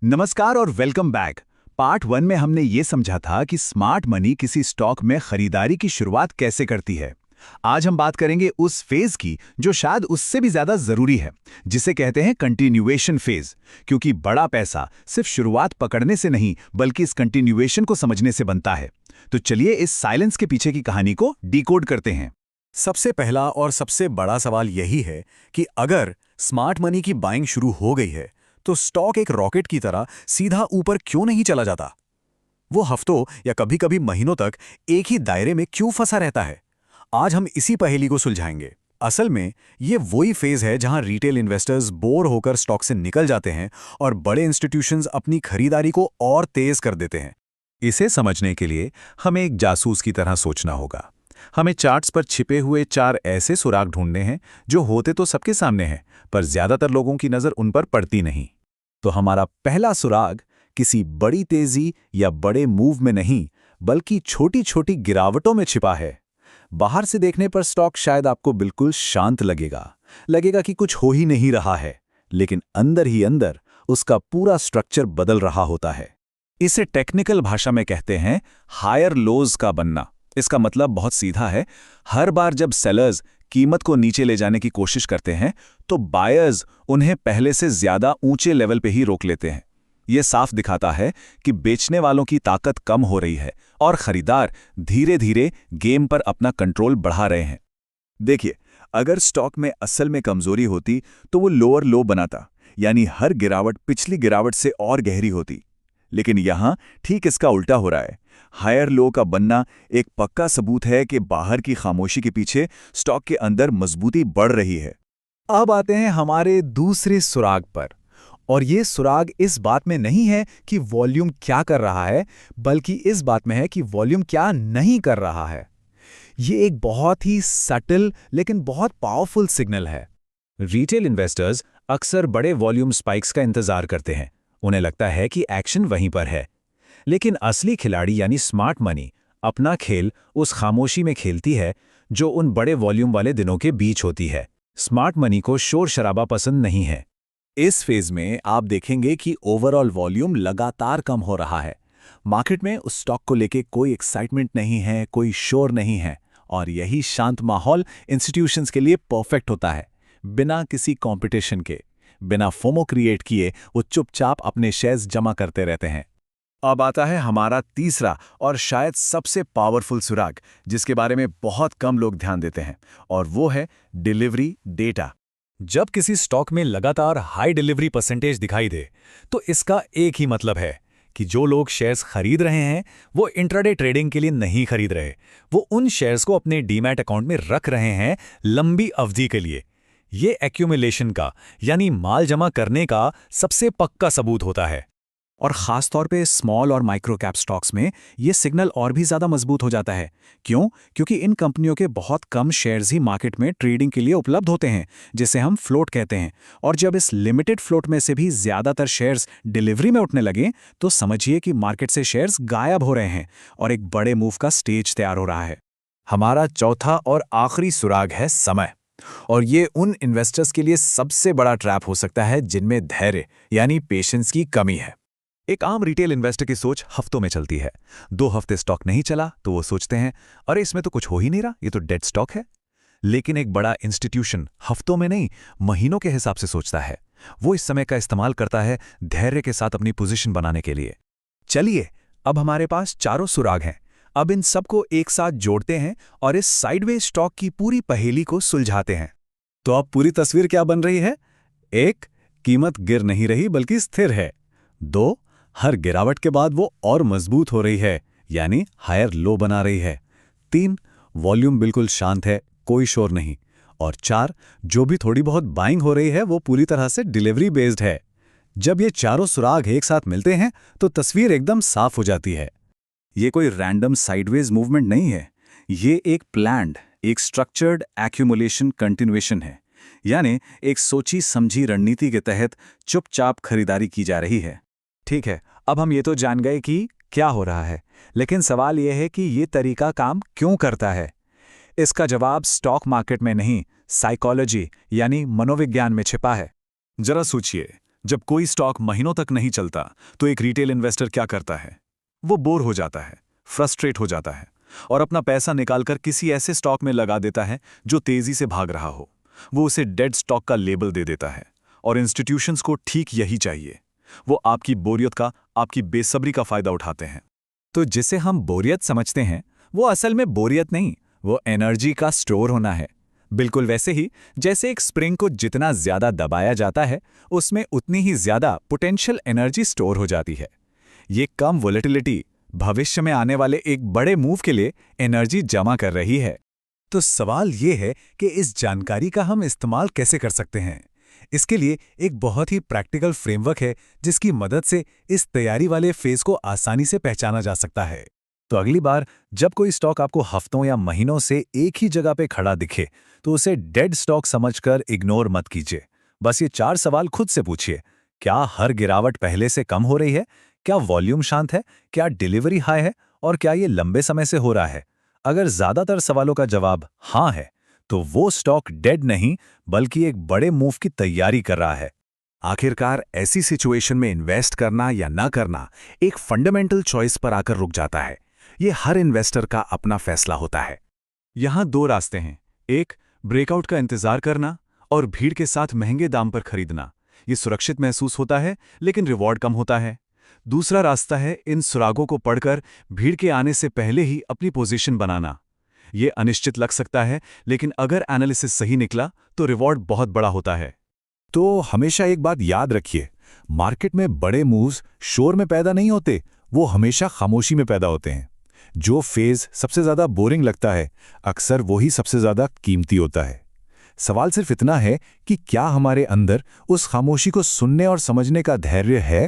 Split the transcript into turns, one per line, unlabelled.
नमस्कार और welcome back. Part 1 में हमने ये समझा था कि स्मार्ट मनी किसी स्टॉक में खरीदारी की शुरुआत कैसे करती है। आज हम बात करेंगे उस फेज की जो शायद उससे भी ज्यादा जरूरी है, जिसे कहते हैं कंटिन्यूएशन फेज। क्योंकि बड़ा पैसा सिर्फ शुरुआत पकड़ने से नहीं बल्कि इस कंटिन्यूएशन को समझने से बनता है। तो चलिए इस साइलेंस के पीछे की कहानी को डिकोड करते हैं।
सबसे पहला और सबसे बड़ा सवाल यही है कि अगर स्मार्ट मनी की बाइंग शुरू हो गई है तो स्टॉक एक रॉकेट की तरह सीधा ऊपर क्यों नहीं चला जाता? वो हफ्तों या कभी-कभी महीनों तक एक ही दायरे में क्यों फंसा रहता है? आज हम इसी पहेली को सुलझाएंगे। असल में ये वही फेज है जहां रिटेल इन्वेस्टर्स बोर होकर स्टॉक से निकल जाते हैं और बड़े इंस्टीट्यूशंस अपनी खरीदारी को और तेज कर देते हैं।
इसे समझने के लिए हमें एक जासूस की तरह सोचना होगा। हमें चार्ट्स पर छिपे हुए 4 ऐसे सुराग ढूंढने हैं जो होते तो सबके सामने हैं, पर ज्यादातर लोगों की नजर उन पर पड़ती नहीं।
तो हमारा पहला सुराग किसी बड़ी तेजी या बड़े मूव में नहीं, बल्कि छोटी-छोटी गिरावटों में छिपा है। बाहर से देखने पर स्टॉक शायद आपको बिल्कुल शांत लगेगा कि कुछ हो ही नहीं रहा है, लेकिन अंदर ही अंदर उसका पूरा स्ट्रक्चर बदल रहा होता है। इसे टेक्निकल भाषा में कहते हैं हायर लोज का बनना। इसका मतलब बहुत सीधा है। हर बार जब सेलर्स कीमत को नीचे ले जाने की कोशिश करते हैं तो बायर्स उन्हें पहले से ज्यादा ऊंचे लेवल पे ही रोक लेते हैं। यह साफ दिखाता है कि बेचने वालों की ताकत कम हो रही है और खरीदार धीरे धीरे गेम पर अपना कंट्रोल बढ़ा रहे हैं। देखिए, अगर स्टॉक में असल में कमजोरी होती तो वो लोअर लो बनाता, यानी हर गिरावट पिछली गिरावट से और गहरी होती। लेकिन यहां ठीक इसका उल्टा हो रहा है। हायर लो का बनना एक पक्का सबूत है कि बाहर की खामोशी के पीछे स्टॉक के अंदर मजबूती बढ़ रही है।
अब आते हैं हमारे दूसरे सुराग पर, और ये सुराग इस बात में नहीं है कि वॉल्यूम क्या कर रहा है, बल्कि इस बात में है कि वॉल्यूम क्या नहीं कर रहा है। ये एक बहुत ही सटल लेकिन बहुत पावरफुल सिग्नल है।
रिटेल इन्वेस्टर्स अक्सर बड़े वॉल्यूम स्पाइक्स का इंतजार करते हैं। उन्हें लगता है कि एक्शन वहीं पर है। लेकिन असली खिलाड़ी यानी स्मार्ट मनी अपना खेल उस खामोशी में खेलती है जो उन बड़े वॉल्यूम वाले दिनों के बीच होती है। स्मार्ट मनी को शोर शराबा पसंद नहीं है।
इस फेज में आप देखेंगे कि ओवरऑल वॉल्यूम लगातार कम हो रहा है। मार्केट में उस स्टॉक को लेके कोई एक्साइटमेंट नहीं है, कोई शोर नहीं है, और यही शांत माहौल इंस्टीट्यूशंस के लिए परफेक्ट होता है। बिना किसी कंपटीशन के, बिना फोमो क्रिएट किए वो चुपचाप अपने शेयर्स जमा करते रहते हैं। अब आता है हमारा तीसरा और शायद सबसे पावरफुल सुराग, जिसके बारे में बहुत कम लोग ध्यान देते हैं, और वो है डिलीवरी डेटा।
जब किसी स्टॉक में लगातार हाई डिलीवरी परसेंटेज दिखाई दे तो इसका एक ही मतलब है कि जो लोग शेयर्स खरीद रहे हैं वो इंट्राडे ट्रेडिंग के लिए नहीं खरीद रहे। वो उन शेयर्स को अपने डीमैट अकाउंट में रख रहे हैं लंबी अवधि के लिए। ये एक्यूमुलेशन का यानी माल जमा करने का सबसे पक्का सबूत होता है।
और खास तौर पे स्मॉल और माइक्रो कैप स्टॉक्स में ये सिग्नल और भी ज्यादा मजबूत हो जाता है। क्यों? क्योंकि इन कंपनियों के बहुत कम शेयर्स ही मार्केट में ट्रेडिंग के लिए उपलब्ध होते हैं, जिसे हम फ्लोट कहते हैं। और जब इस लिमिटेड फ्लोट में से भी ज्यादातर शेयर्स डिलीवरी में उठने लगे तो समझिए कि मार्केट से शेयर्स गायब हो रहे हैं और एक बड़े मूव का स्टेज तैयार हो रहा है।
हमारा चौथा और आखिरी सुराग है समय। और ये उन इन्वेस्टर्स के लिए सबसे बड़ा ट्रैप हो सकता है जिनमें धैर्य यानी पेशेंस की कमी है।
एक आम रिटेल इन्वेस्टर की सोच हफ्तों में चलती है। 2 हफ्ते स्टॉक नहीं चला तो वो सोचते हैं, अरे इसमें तो कुछ हो ही नहीं रहा, ये तो डेड स्टॉक है। लेकिन एक बड़ा इंस्टीट्यूशन हफ्तों में नहीं, महीनों के हिसाब से सोचता है। वो इस समय का इस्तेमाल करता है धैर्य के साथ अपनी पोजीशन बनाने के लिए। चलिए, अब हमारे पास चारों सुराग हैं। अब इन सबको एक साथ जोड़ते हैं और इस साइडवेज स्टॉक की पूरी पहेली को सुलझाते हैं।
तो अब पूरी तस्वीर क्या बन रही है? 1, कीमत गिर नहीं रही बल्कि स्थिर है। 2, हर गिरावट के बाद वो और मजबूत हो रही है, यानी हायर लो बना रही है। 3, वॉल्यूम बिल्कुल शांत है, कोई शोर नहीं। और 4, जो भी थोड़ी बहुत बाइंग हो रही है वो पूरी तरह से डिलीवरी बेस्ड है। जब ये चारों सुराग एक साथ मिलते हैं तो तस्वीर एकदम साफ हो जाती है। ये कोई रैंडम साइडवेज मूवमेंट नहीं है, ये एक प्लान्ड, एक स्ट्रक्चर्ड एक्यूमुलेशन कंटिन्यूएशन है। यानी एक सोची समझी रणनीति के तहत चुपचाप खरीदारी की जा रही है।
ठीक है, अब हम ये तो जान गए कि क्या हो रहा है, लेकिन सवाल यह है कि ये तरीका काम क्यों करता है। इसका जवाब स्टॉक मार्केट में नहीं, साइकोलॉजी यानी मनोविज्ञान में छिपा है।
जरा सोचिए,
जब कोई स्टॉक महीनों तक नहीं चलता तो एक रिटेल इन्वेस्टर क्या करता है? वो बोर हो जाता है, फ्रस्ट्रेट हो जाता है और अपना पैसा निकालकर किसी ऐसे स्टॉक में लगा देता है जो तेजी से भाग रहा हो। वो उसे डेड स्टॉक का लेबल दे देता है और इंस्टीट्यूशंस को ठीक यही चाहिए। वो आपकी बोरियत का, आपकी बेसब्री का फायदा उठाते हैं।
तो जिसे हम बोरियत समझते हैं वो असल में बोरियत नहीं, वो एनर्जी का स्टोर होना है। बिल्कुल वैसे ही जैसे एक स्प्रिंग को जितना ज्यादा दबाया जाता है उसमें उतनी ही ज्यादा पोटेंशियल एनर्जी स्टोर हो जाती है। ये कम वोलेटिलिटी भविष्य में आने वाले एक बड़े मूव के लिए एनर्जी जमा कर रही है।
तो सवाल ये है कि इस जानकारी का हम इस्तेमाल कैसे कर सकते हैं। इसके लिए एक बहुत ही प्रैक्टिकल फ्रेमवर्क है जिसकी मदद से इस तैयारी वाले फेज को आसानी से पहचाना जा सकता है।
तो अगली बार जब कोई स्टॉक आपको हफ्तों या महीनों से एक ही जगह पे खड़ा दिखे तो उसे डेड स्टॉक समझकर इग्नोर मत कीजिए। बस ये 4 सवाल खुद से पूछिए। क्या हर गिरावट पहले से कम हो रही है? क्या वॉल्यूम शांत है? क्या डिलीवरी हाई है? और क्या ये लंबे समय से हो रहा है? अगर ज्यादातर सवालों का जवाब हाँ है तो वो स्टॉक डेड नहीं बल्कि एक बड़े मूव की तैयारी कर रहा है।
आखिरकार ऐसी सिचुएशन में इन्वेस्ट करना या ना करना एक फंडामेंटल चॉइस पर आकर रुक जाता है। ये हर इन्वेस्टर का अपना फैसला होता है। यहां 2 रास्ते हैं, एक ब्रेकआउट का इंतजार करना और भीड़ के साथ महंगे दाम पर खरीदना। ये सुरक्षित महसूस होता है लेकिन रिवॉर्ड कम होता है। दूसरा रास्ता है इन सुरागों को पढ़कर भीड़ के आने से पहले ही अपनी पोजीशन बनाना। ये अनिश्चित लग सकता है लेकिन अगर एनालिसिस सही निकला तो रिवॉर्ड बहुत बड़ा होता है।
तो हमेशा एक बात याद रखिए, मार्केट में बड़े मूव्स शोर में पैदा नहीं होते, वो हमेशा खामोशी में पैदा होते हैं। जो फेज सबसे ज्यादा बोरिंग लगता है अक्सर वही सबसे ज्यादा कीमती होता है। सवाल सिर्फ इतना है कि क्या हमारे अंदर उस खामोशी को सुनने और समझने का धैर्य है।